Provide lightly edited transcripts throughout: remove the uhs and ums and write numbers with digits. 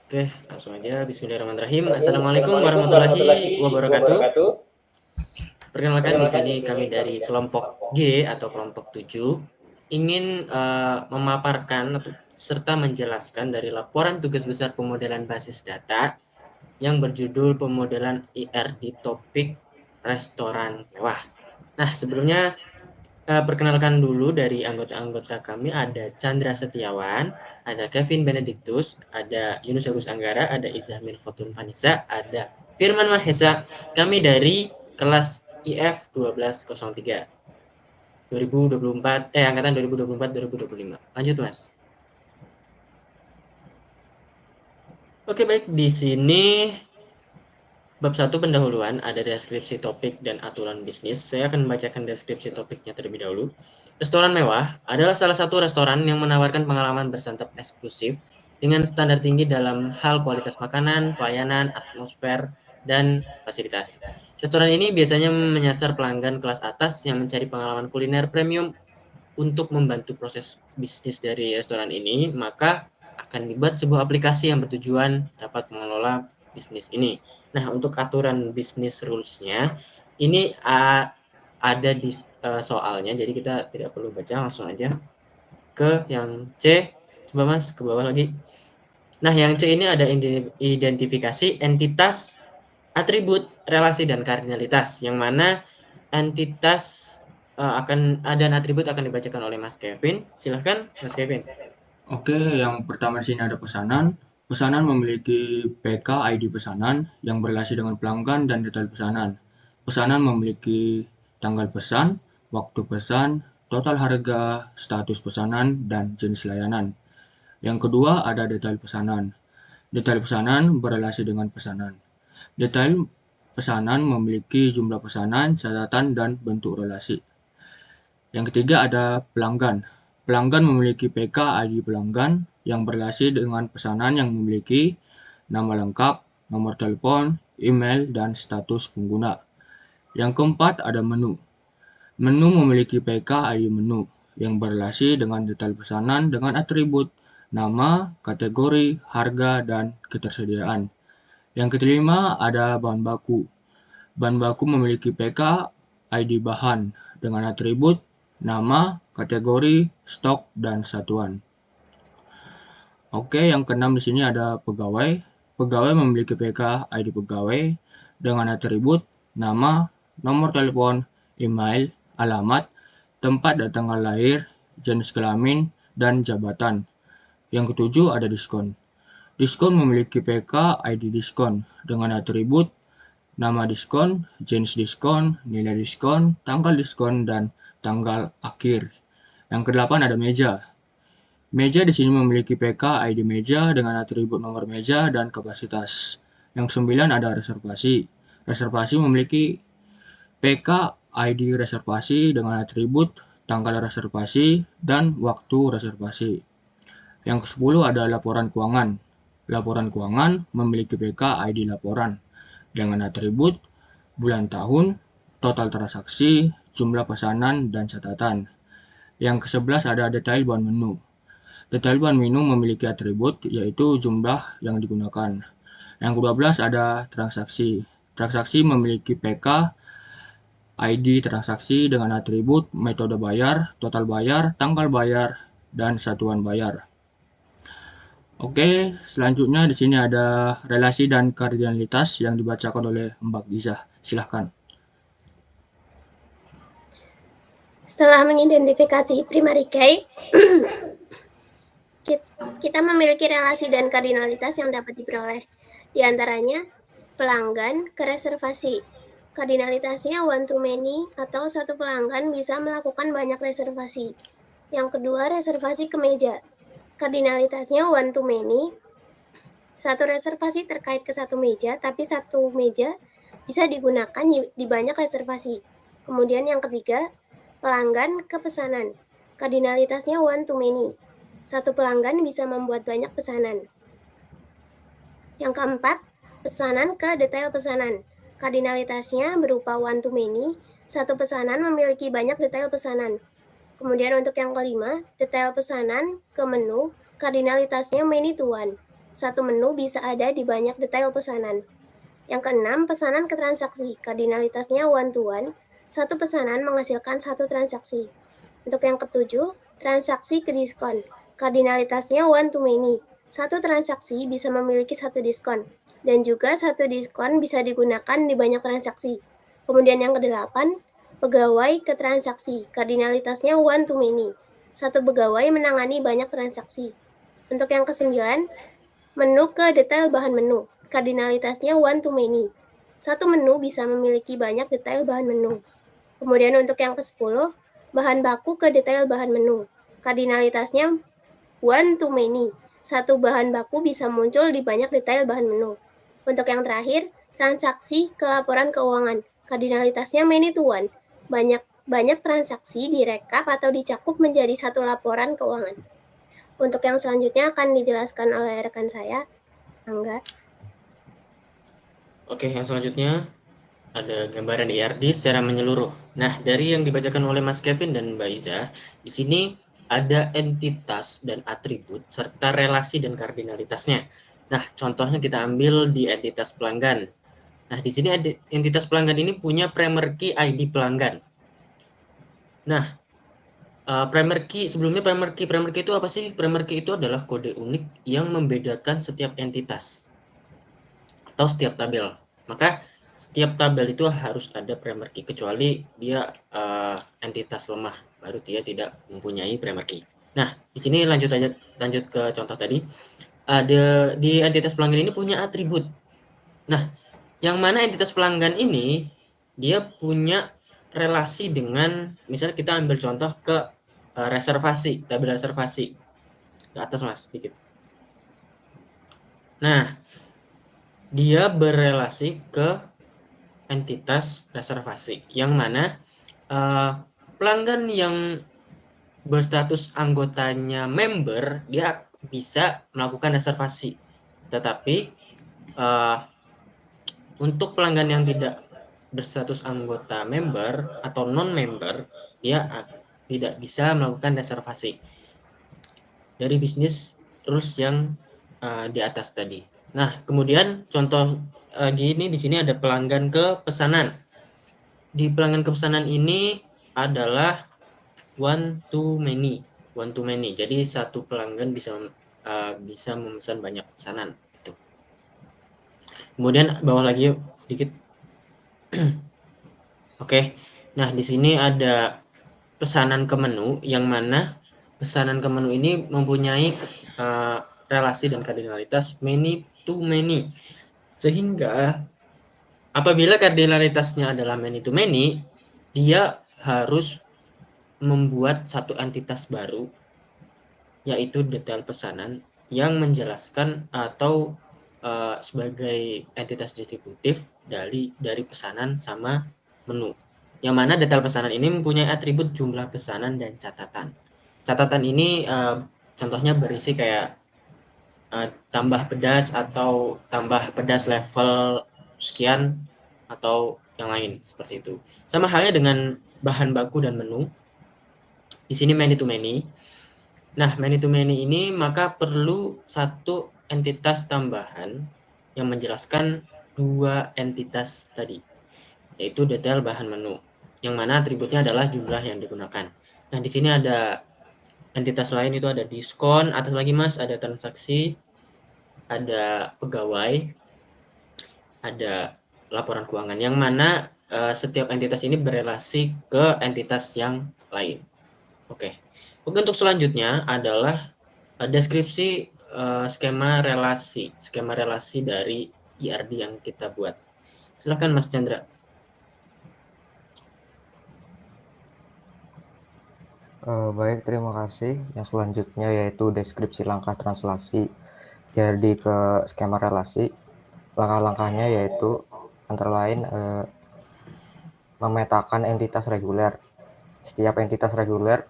Oke, langsung aja. Bismillahirrahmanirrahim. Assalamualaikum Assalamualaikum warahmatullahi warahmatullahi wabarakatuh. wabarakatuh. Perkenalkan di Perkenalkan sini di sini kami kami dari dari kelompok kelompok G atau kelompok 7 ingin memaparkan serta menjelaskan dari laporan tugas besar pemodelan basis data yang berjudul pemodelan IR di topik restoran mewah. Nah, sebelumnya perkenalkan dulu dari anggota-anggota kami ada Chandra Setiawan, ada Kevin Benedictus, ada Yunus Agus Anggara, ada Izahmil Fortun Vanessa, ada Firman Mahesa. Kami dari kelas IF 1203 2024 angkatan 2024-2025. Lanjut, Mas. Oke, baik. Di sini bab 1 pendahuluan ada deskripsi topik dan aturan bisnis. Saya akan membacakan deskripsi topiknya terlebih dahulu. Restoran mewah adalah salah satu restoran yang menawarkan pengalaman bersantap eksklusif dengan standar tinggi dalam hal kualitas makanan, pelayanan, atmosfer, dan fasilitas. Restoran ini biasanya menyasar pelanggan kelas atas yang mencari pengalaman kuliner premium. Untuk membantu proses bisnis dari restoran ini, maka akan dibuat sebuah aplikasi yang bertujuan dapat mengelola bisnis ini. Nah, untuk aturan bisnis rules-nya, ini ada di soalnya, jadi kita tidak perlu baca, langsung aja ke yang C. Coba Mas, ke bawah lagi. Nah, yang C ini ada identifikasi entitas, atribut, relasi, dan kardinalitas, yang mana entitas dan atribut akan dibacakan oleh Mas Kevin. Silahkan, Mas Kevin. Oke, yang pertama di sini ada pesanan. Pesanan memiliki PK ID pesanan yang berrelasi dengan pelanggan dan detail pesanan. Pesanan memiliki tanggal pesan, waktu pesan, total harga, status pesanan, dan jenis layanan. Yang kedua ada detail pesanan. Detail pesanan berrelasi dengan pesanan. Detail pesanan memiliki jumlah pesanan, catatan, dan bentuk relasi. Yang ketiga ada pelanggan. Pelanggan memiliki PK ID pelanggan yang berrelasi dengan pesanan yang memiliki nama lengkap, nomor telepon, email, dan status pengguna. Yang keempat ada menu. Menu memiliki PK ID menu yang berrelasi dengan detail pesanan dengan atribut nama, kategori, harga, dan ketersediaan. Yang kelima ada bahan baku. Bahan baku memiliki PK ID bahan dengan atribut nama, kategori, stok, dan satuan. Oke, yang keenam di sini ada pegawai. Pegawai memiliki PK ID pegawai dengan atribut nama, nomor telepon, email, alamat, tempat dan tanggal lahir, jenis kelamin, dan jabatan. Yang ketujuh ada diskon. Diskon memiliki PK ID diskon dengan atribut nama diskon, jenis diskon, nilai diskon, tanggal diskon, dan tanggal akhir. Yang kedelapan ada meja. Meja di sini memiliki PK ID meja dengan atribut nomor meja dan kapasitas. Yang sembilan ada reservasi. Reservasi memiliki PK ID reservasi dengan atribut tanggal reservasi dan waktu reservasi. Yang ke-10 ada laporan keuangan. Laporan keuangan memiliki PK ID laporan dengan atribut bulan tahun, total transaksi, jumlah pesanan, dan catatan. Yang ke-11 ada detail bahan menu. Detail bahan menu memiliki atribut yaitu jumlah yang digunakan. Yang ke-12 ada transaksi. Transaksi memiliki PK ID transaksi dengan atribut metode bayar, total bayar, tanggal bayar, dan satuan bayar. Oke, selanjutnya di sini ada relasi dan kardinalitas yang dibacakan oleh Mbak Giza. Silahkan. Setelah mengidentifikasi primary key, kita memiliki relasi dan kardinalitas yang dapat diperoleh. Di antaranya, pelanggan ke reservasi. Kardinalitasnya one to many atau satu pelanggan bisa melakukan banyak reservasi. Yang kedua, reservasi ke meja. Kardinalitasnya one to many. Satu reservasi terkait ke satu meja, tapi satu meja bisa digunakan di banyak reservasi. Kemudian yang ketiga, pelanggan ke pesanan. Kardinalitasnya one to many. Satu pelanggan bisa membuat banyak pesanan. Yang keempat, pesanan ke detail pesanan. Kardinalitasnya berupa one to many. Satu pesanan memiliki banyak detail pesanan. Kemudian untuk yang kelima, detail pesanan ke menu. Kardinalitasnya many to one. Satu menu bisa ada di banyak detail pesanan. Yang keenam, pesanan ke transaksi. Kardinalitasnya one-to-one. Satu pesanan menghasilkan satu transaksi. Untuk yang ketujuh, transaksi ke diskon. Kardinalitasnya one-to-many. Satu transaksi bisa memiliki satu diskon. Dan juga satu diskon bisa digunakan di banyak transaksi. Kemudian yang kedelapan, pegawai ke transaksi. Kardinalitasnya one-to-many. Satu pegawai menangani banyak transaksi. Untuk yang kesembilan, menu ke detail bahan menu. Kardinalitasnya one-to-many. Satu menu bisa memiliki banyak detail bahan menu. Kemudian untuk yang ke-10, bahan baku ke detail bahan menu. Kardinalitasnya one-to-many. Satu bahan baku bisa muncul di banyak detail bahan menu. Untuk yang terakhir, transaksi ke laporan keuangan. Kardinalitasnya many-to-one. Banyak transaksi direkap atau dicakup menjadi satu laporan keuangan. Untuk yang selanjutnya akan dijelaskan oleh rekan saya, Angga. Oke, yang selanjutnya ada gambaran ERD secara menyeluruh. Nah, dari yang dibacakan oleh Mas Kevin dan Mbak Iza, di sini ada entitas dan atribut serta relasi dan kardinalitasnya. Nah, contohnya kita ambil di entitas pelanggan. Nah, di sini ada entitas pelanggan ini punya primary key ID pelanggan. Nah, primary key, sebelumnya primary key itu apa sih? Primary key itu adalah kode unik yang membedakan setiap entitas atau setiap tabel. Maka setiap tabel itu harus ada primary key, kecuali dia entitas lemah, baru dia tidak mempunyai primary key. Nah, di sini lanjut ke contoh tadi. Ada di entitas pelanggan ini punya atribut. Nah, yang mana entitas pelanggan ini dia punya relasi dengan, misalnya kita ambil contoh ke reservasi, tabel reservasi. Ke atas Mas, sedikit. Nah, dia berelasi ke entitas reservasi, yang mana pelanggan yang berstatus anggotanya member, dia bisa melakukan reservasi. Tetapi untuk pelanggan yang tidak berstatus anggota member atau non-member, dia tidak bisa melakukan reservasi dari bisnis rules yang di atas tadi. Nah, kemudian contoh gini di sini ada pelanggan ke pesanan. Di pelanggan ke pesanan ini adalah one to many. Jadi satu pelanggan bisa memesan banyak pesanan. Gitu. Kemudian bawah lagi yuk sedikit. Oke. Nah, di sini ada pesanan ke menu, yang mana pesanan ke menu ini mempunyai relasi dan kardinalitas many to many. Sehingga apabila kardinalitasnya adalah many to many, dia harus membuat satu entitas baru, yaitu detail pesanan, yang menjelaskan atau sebagai entitas distributif dari pesanan sama menu. Yang mana detail pesanan ini mempunyai atribut jumlah pesanan dan catatan. Catatan ini contohnya berisi kayak tambah pedas atau tambah pedas level sekian atau yang lain seperti itu. Sama halnya dengan bahan baku dan menu. Di sini many to many. Nah, many to many ini maka perlu satu entitas tambahan yang menjelaskan dua entitas tadi, yaitu detail bahan menu, yang mana atributnya adalah jumlah yang digunakan. Nah, di sini ada entitas lain, itu ada diskon, atas lagi Mas ada transaksi, ada pegawai, ada laporan keuangan, yang mana setiap entitas ini berelasi ke entitas yang lain. Oke. Untuk selanjutnya adalah deskripsi skema relasi dari ERD yang kita buat. Silahkan Mas Chandra. Baik, terima kasih. Yang selanjutnya yaitu deskripsi langkah translasi ERD ke skema relasi. Langkah-langkahnya yaitu antara lain memetakan entitas reguler. Setiap entitas reguler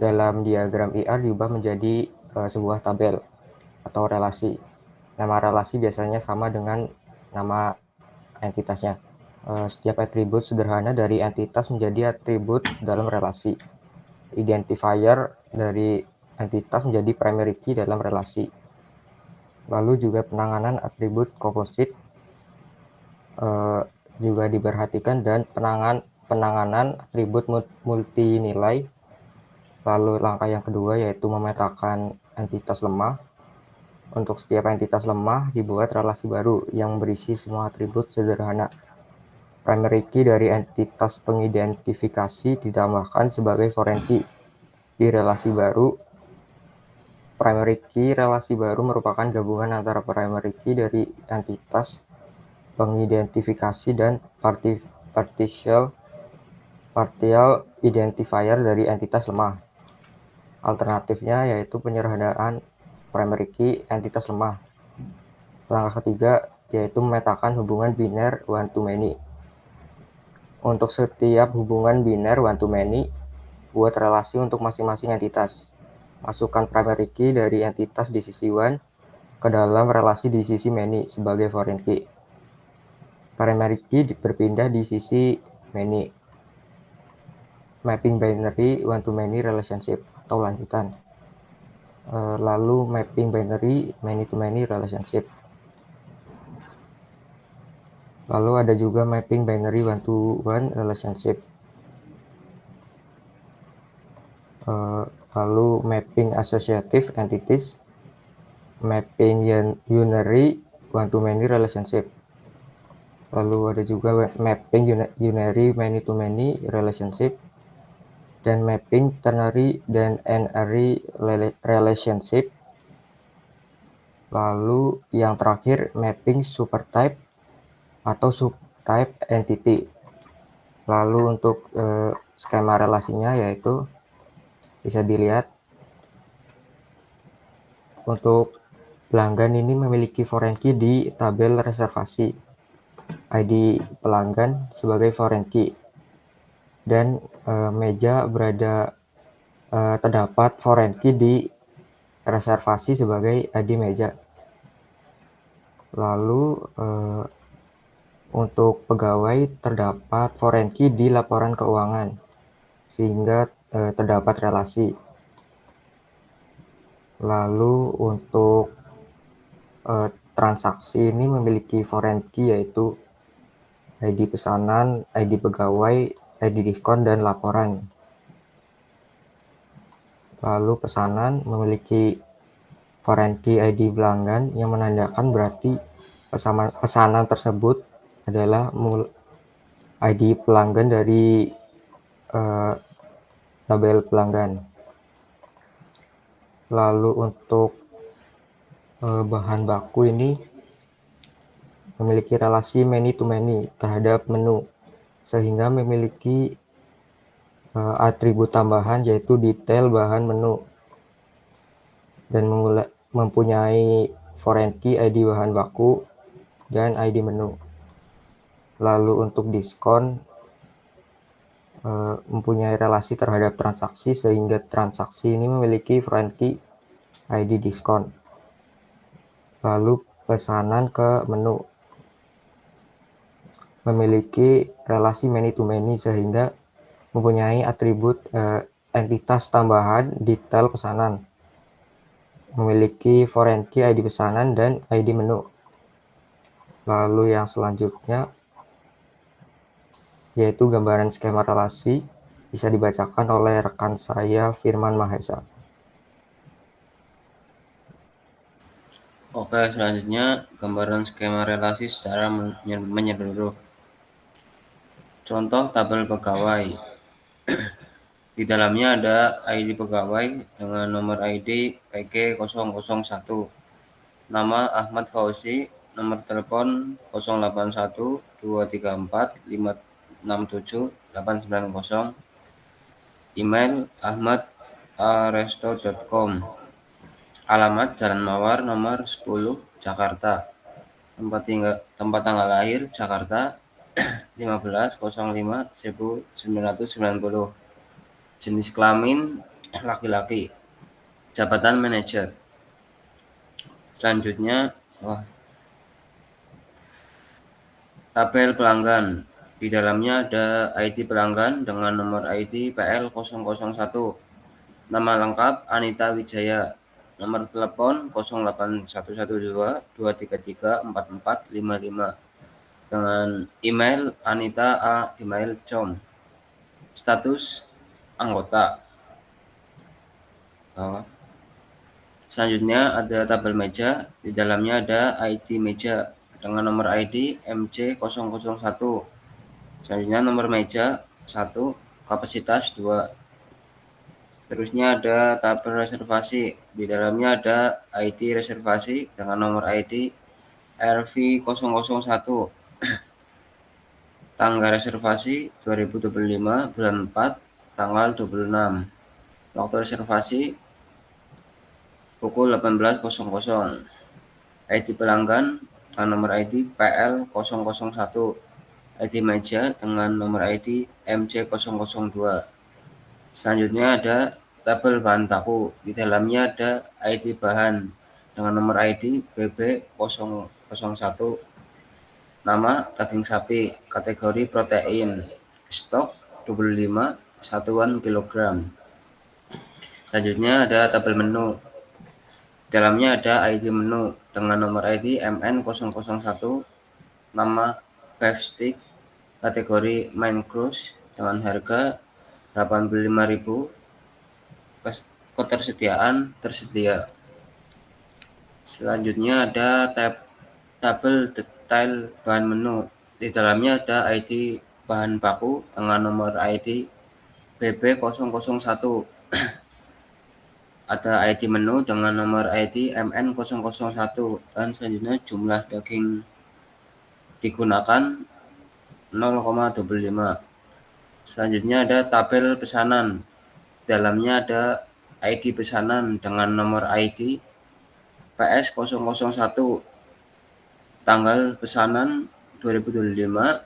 dalam diagram IR diubah menjadi sebuah tabel atau relasi. Nama relasi biasanya sama dengan nama entitasnya. Setiap atribut sederhana dari entitas menjadi atribut dalam relasi. Identifier dari entitas menjadi primary key dalam relasi. Lalu juga penanganan atribut komposit juga diperhatikan, dan penanganan atribut multi nilai. Lalu langkah yang kedua yaitu memetakan entitas lemah. Untuk setiap entitas lemah dibuat relasi baru yang berisi semua atribut sederhana. Primary key dari entitas pengidentifikasi ditambahkan sebagai foreign key di relasi baru. Primary key relasi baru merupakan gabungan antara primary key dari entitas pengidentifikasi dan partial identifier dari entitas lemah. Alternatifnya yaitu penyederhanaan primary key entitas lemah. Langkah ketiga yaitu memetakan hubungan biner one-to-many. Untuk setiap hubungan biner one-to-many, buat relasi untuk masing-masing entitas. Masukkan primary key dari entitas di sisi one ke dalam relasi di sisi many sebagai foreign key. Primary key berpindah di sisi many. Mapping binary one-to-many relationship atau lanjutan. Lalu mapping binary many-to-many relationship. Lalu ada juga mapping binary one-to-one relationship. Lalu mapping associative entities, mapping unary one-to-many relationship. Lalu ada juga mapping unary many-to-many relationship, dan mapping ternary dan n-ary relationship. Lalu yang terakhir mapping supertype atau subtype entity. Lalu untuk skema relasinya yaitu bisa dilihat untuk pelanggan ini memiliki foreign key di tabel reservasi, ID pelanggan sebagai foreign key, dan meja berada terdapat foreign key di reservasi sebagai ID meja. Lalu untuk pegawai terdapat foreign key di laporan keuangan sehingga terdapat relasi. Lalu untuk transaksi ini memiliki foreign key yaitu ID pesanan, ID pegawai, ID diskon, dan laporan. Lalu pesanan memiliki foreign key ID pelanggan yang menandakan berarti pesanan tersebut adalah ID pelanggan dari tabel pelanggan. Lalu untuk bahan baku ini memiliki relasi many to many terhadap menu, sehingga memiliki atribut tambahan yaitu detail bahan menu, dan mempunyai foreign key ID bahan baku dan ID menu. Lalu untuk diskon mempunyai relasi terhadap transaksi, sehingga transaksi ini memiliki foreign key ID diskon. Lalu pesanan ke menu memiliki relasi many to many sehingga mempunyai atribut entitas tambahan detail pesanan, memiliki foreign key ID pesanan dan ID menu. Lalu yang selanjutnya yaitu gambaran skema relasi, bisa dibacakan oleh rekan saya Firman Mahesa. Oke, selanjutnya gambaran skema relasi secara menyeluruh. Contoh tabel pegawai. Di dalamnya ada ID pegawai dengan nomor ID PG001, nama Ahmad Fauzi, nomor telepon 081 234 567 890, email ahmad@resto.com, alamat Jalan Mawar nomor 10 Jakarta, tempat tanggal lahir Jakarta 15/05/1990, jenis kelamin laki-laki, jabatan manajer. Selanjutnya tabel pelanggan. Di dalamnya ada ID pelanggan dengan nomor ID PL001, nama lengkap Anita Wijaya, Nomor telepon 0811223344455 dengan email anita@gmail.com. Status anggota. Selanjutnya ada tabel meja, di dalamnya ada ID meja dengan nomor ID MC001. Selanjutnya nomor meja 1, kapasitas 2. Terusnya ada tabel reservasi, di dalamnya ada ID reservasi dengan nomor ID RV001. Tanggal reservasi 2025 bulan 4 tanggal 26. Waktu reservasi pukul 18.00. ID pelanggan dengan nomor ID PL001. ID meja dengan nomor ID MC002. Selanjutnya ada tabel bahan baku. Di dalamnya ada ID bahan dengan nomor ID BB001. Nama daging sapi, kategori protein, stok 25 satuan kilogram. Selanjutnya ada tabel menu. Dalamnya ada ID menu dengan nomor ID MN001, nama beef stick, kategori main course dengan harga 85.000, ketersediaan tersedia. Selanjutnya ada tabel detail bahan menu. Di dalamnya ada ID bahan baku dengan nomor ID BB001. Ada ID menu dengan nomor ID MN001 dan selanjutnya jumlah daging digunakan 0,25. Selanjutnya ada tabel pesanan. Dalamnya ada ID pesanan dengan nomor ID PS001. Tanggal pesanan 2025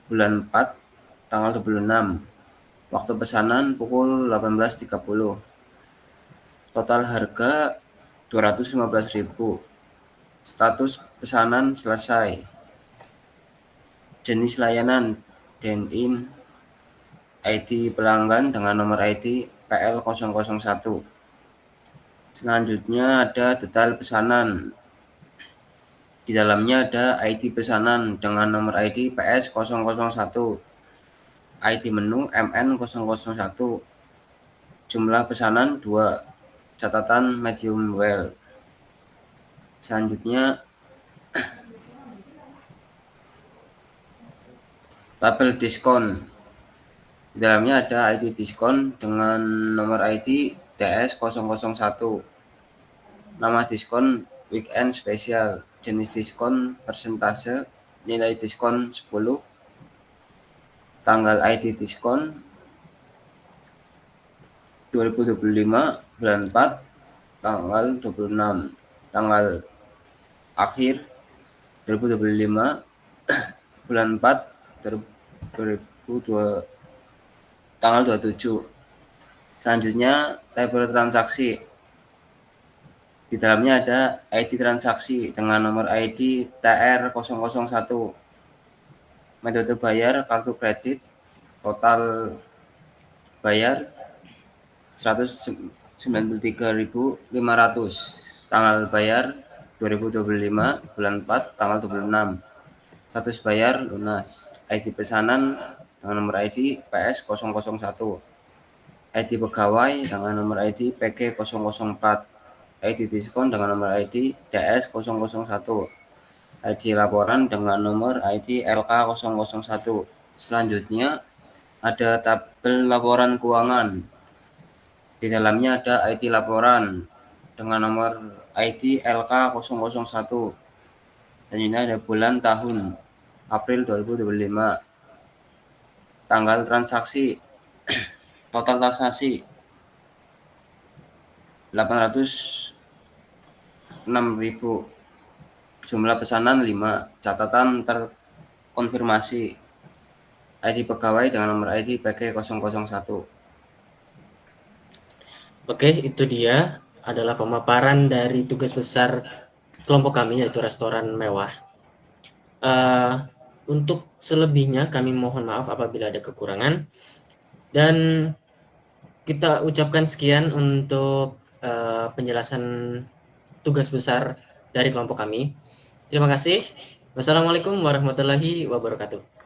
bulan 4 tanggal 26. Waktu pesanan pukul 18.30. Total harga 215.000. Status pesanan selesai. Jenis layanan dine-in. ID pelanggan dengan nomor ID PL001. Selanjutnya ada detail pesanan. Di dalamnya ada ID pesanan dengan nomor ID PS001. ID menu MN001. Jumlah pesanan 2. Catatan medium well. Selanjutnya tabel diskon. Di dalamnya ada ID diskon dengan nomor ID DS001. Nama diskon weekend spesial. Jenis diskon persentase. Nilai diskon 10. Tanggal ID diskon 2025 bulan 4 tanggal 26. Tanggal akhir 2025 bulan 4 2002 tanggal 27. Selanjutnya tabel transaksi. Di dalamnya ada ID transaksi dengan nomor ID TR001. Metode bayar kartu kredit. Total bayar 193.500. Tanggal bayar 2025 bulan 4 tanggal 26. Status bayar lunas. ID pesanan dengan nomor ID PS001. ID pegawai dengan nomor ID PG004. ID diskon dengan nomor ID DS001. ID laporan dengan nomor ID LK001. Selanjutnya ada tabel laporan keuangan. Di dalamnya ada ID laporan dengan nomor ID LK001. Dan ini ada bulan tahun April 2025. Tanggal transaksi. Total transaksi 806.000. Jumlah pesanan 5. Catatan terkonfirmasi. ID pegawai dengan nomor ID PG001. Oke, itu dia adalah pemaparan dari tugas besar kelompok kami, yaitu restoran mewah. Untuk selebihnya kami mohon maaf apabila ada kekurangan. Dan kita ucapkan sekian untuk penjelasan tugas besar dari kelompok kami. Terima kasih. Wassalamualaikum warahmatullahi wabarakatuh.